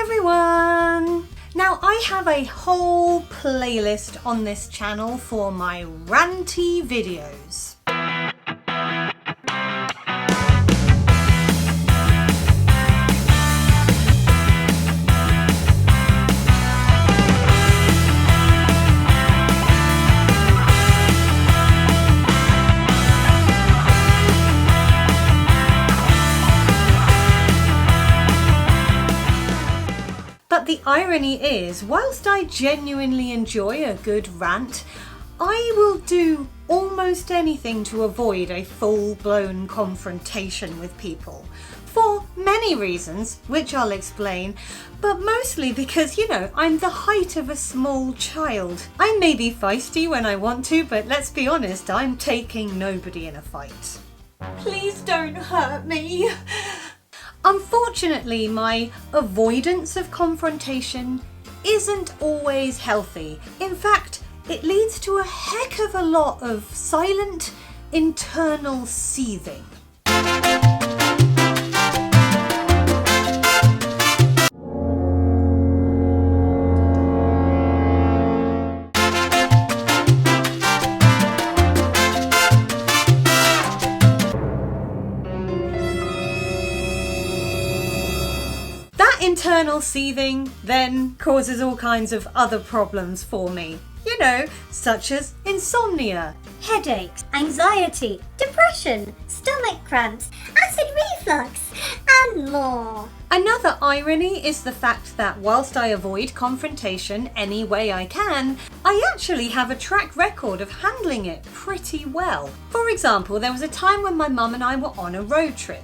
everyone! Now I have a whole playlist on this channel for my ranty videos. But the irony is, whilst I genuinely enjoy a good rant, I will do almost anything to avoid a full-blown confrontation with people. For many reasons, which I'll explain, but mostly because, I'm the height of a small child. I may be feisty when I want to, but let's be honest, I'm taking nobody in a fight. Please don't hurt me. Unfortunately, my avoidance of confrontation isn't always healthy. In fact, it leads to a heck of a lot of silent, internal seething. Internal seething then causes all kinds of other problems for me, such as insomnia, headaches, anxiety, depression, stomach cramps, acid reflux, and more. Another irony is the fact that whilst I avoid confrontation any way I can, I actually have a track record of handling it pretty well. For example, there was a time when my mum and I were on a road trip.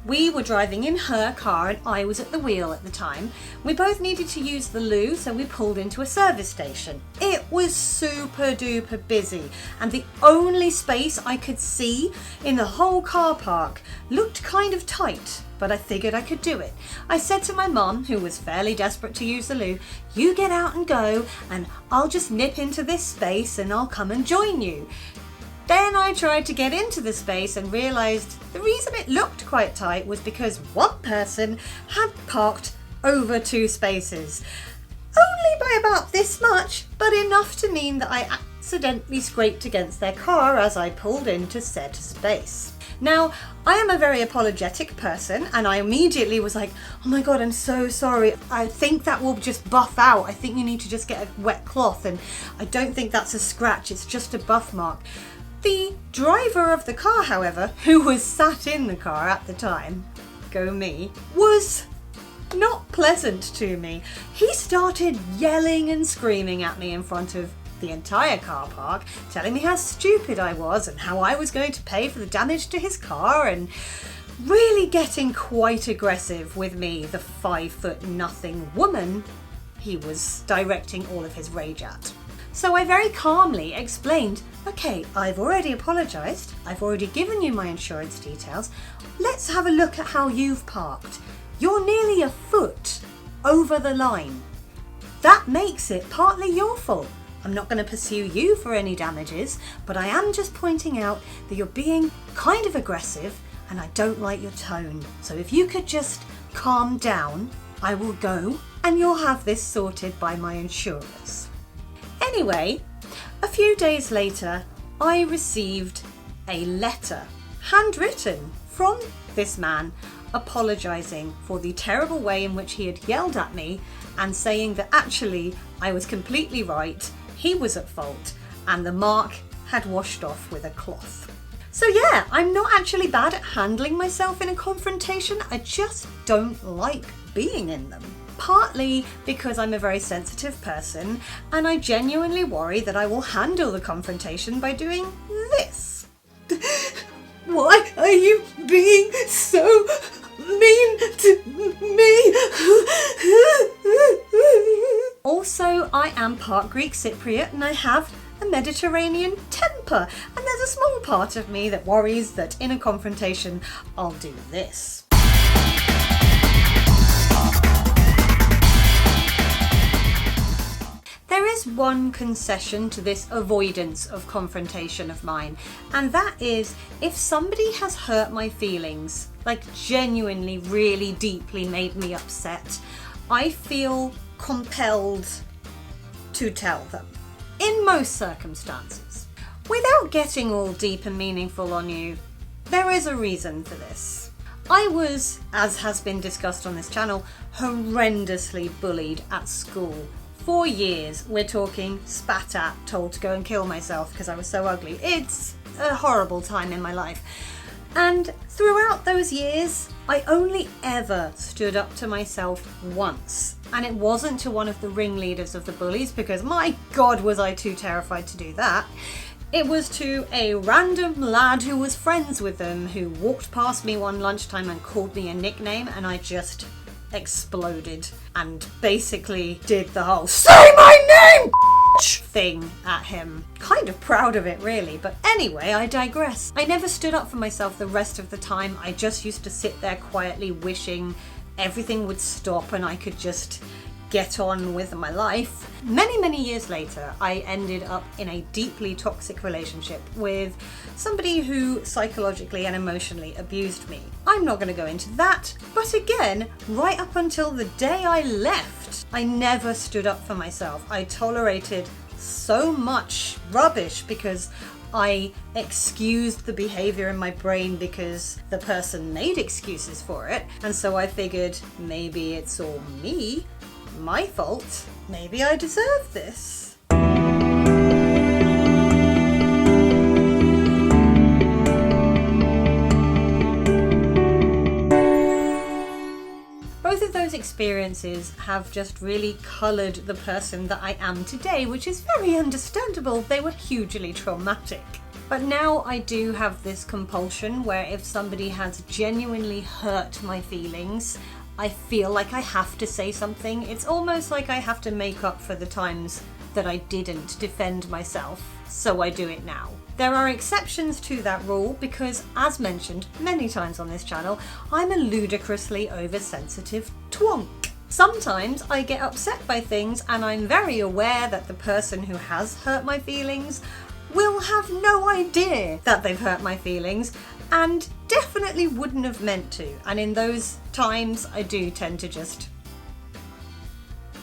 We were driving in her car and I was at the wheel at the time. We both needed to use the loo, so we pulled into a service station. It was super duper busy and the only space I could see in the whole car park looked kind of tight, but I figured I could do it. I said to my mum, who was fairly desperate to use the loo, "You get out and go and I'll just nip into this space and I'll come and join you." Then I tried to get into the space and realised the reason it looked quite tight was because one person had parked over 2 spaces. Only by about this much, but enough to mean that I accidentally scraped against their car as I pulled into said space. Now, I am a very apologetic person and I immediately was like, "Oh my god, I'm so sorry. I think that will just buff out. I think you need to just get a wet cloth and I don't think that's a scratch, it's just a buff mark." The driver of the car, however, who was sat in the car at the time, go me, was not pleasant to me. He started yelling and screaming at me in front of the entire car park, telling me how stupid I was and how I was going to pay for the damage to his car and really getting quite aggressive with me, the 5'0" woman he was directing all of his rage at. So I very calmly explained, "Okay, I've already apologised, I've already given you my insurance details, let's have a look at how you've parked. You're nearly a foot over the line. That makes it partly your fault. I'm not going to pursue you for any damages, but I am just pointing out that you're being kind of aggressive and I don't like your tone. So if you could just calm down, I will go and you'll have this sorted by my insurers." Anyway, a few days later, I received a letter, handwritten, from this man apologising for the terrible way in which he had yelled at me and saying that actually I was completely right, he was at fault, and the mark had washed off with a cloth. So yeah, I'm not actually bad at handling myself in a confrontation, I just don't like being in them. Partly because I'm a very sensitive person and I genuinely worry that I will handle the confrontation by doing this. Why are you being so mean to me? Also, I am part Greek Cypriot and I have a Mediterranean temper, and there's a small part of me that worries that in a confrontation I'll do this. There is one concession to this avoidance of confrontation of mine, and that is if somebody has hurt my feelings, like genuinely really deeply made me upset, I feel compelled to tell them. In most circumstances. Without getting all deep and meaningful on you, there is a reason for this. I was, as has been discussed on this channel, horrendously bullied at school. For years, we're talking spat at, told to go and kill myself because I was so ugly. It's a horrible time in my life. And throughout those years, I only ever stood up to myself once. And it wasn't to one of the ringleaders of the bullies, because my God was I too terrified to do that. It was to a random lad who was friends with them, who walked past me one lunchtime and called me a nickname, and I just exploded and basically did the whole "say my name" thing at him. Kind of proud of it, really, but anyway, I digress. I never stood up for myself the rest of the time. I just used to sit there quietly wishing everything would stop and I could just get on with my life. Many years later, I ended up in a deeply toxic relationship with somebody who psychologically and emotionally abused me. I'm not going to go into that, but again, right up until the day I left, I never stood up for myself. I tolerated so much rubbish because I excused the behavior in my brain because the person made excuses for it, and so I figured maybe it's all me. My fault. Maybe I deserve this. Both of those experiences have just really coloured the person that I am today, which is very understandable. They were hugely traumatic. But now I do have this compulsion where if somebody has genuinely hurt my feelings, I feel like I have to say something. It's almost like I have to make up for the times that I didn't defend myself, so I do it now. There are exceptions to that rule because, as mentioned many times on this channel, I'm a ludicrously oversensitive twonk. Sometimes I get upset by things and I'm very aware that the person who has hurt my feelings will have no idea that they've hurt my feelings and definitely wouldn't have meant to. And in those times, I do tend to just...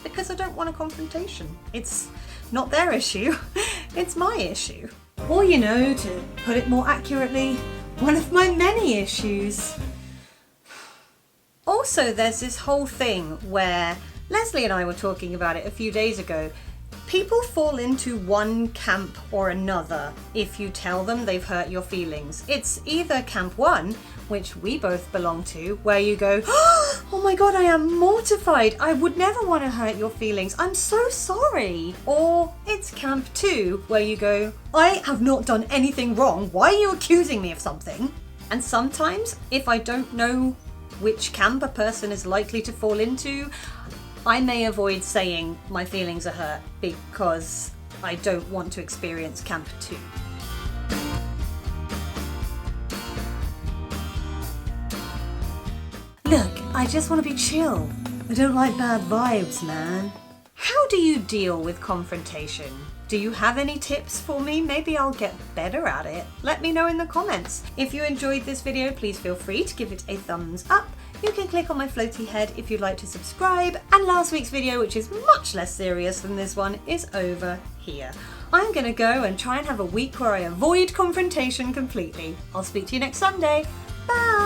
because I don't want a confrontation. It's not their issue, it's my issue. Or, you know, to put it more accurately, one of my many issues. Also, there's this whole thing where Leslie and I were talking about it a few days ago. People fall into one camp or another if you tell them they've hurt your feelings. It's either camp one, which we both belong to, where you go, "Oh my God, I am mortified. I would never want to hurt your feelings. I'm so sorry." Or it's camp two, where you go, "I have not done anything wrong. Why are you accusing me of something?" And sometimes, if I don't know which camp a person is likely to fall into, I may avoid saying my feelings are hurt because I don't want to experience camp 2. Look, I just want to be chill. I don't like bad vibes, man. How do you deal with confrontation? Do you have any tips for me? Maybe I'll get better at it. Let me know in the comments. If you enjoyed this video, please feel free to give it a thumbs up. You can click on my floaty head if you'd like to subscribe. And last week's video, which is much less serious than this one, is over here. I'm gonna go and try and have a week where I avoid confrontation completely. I'll speak to you next Sunday. Bye!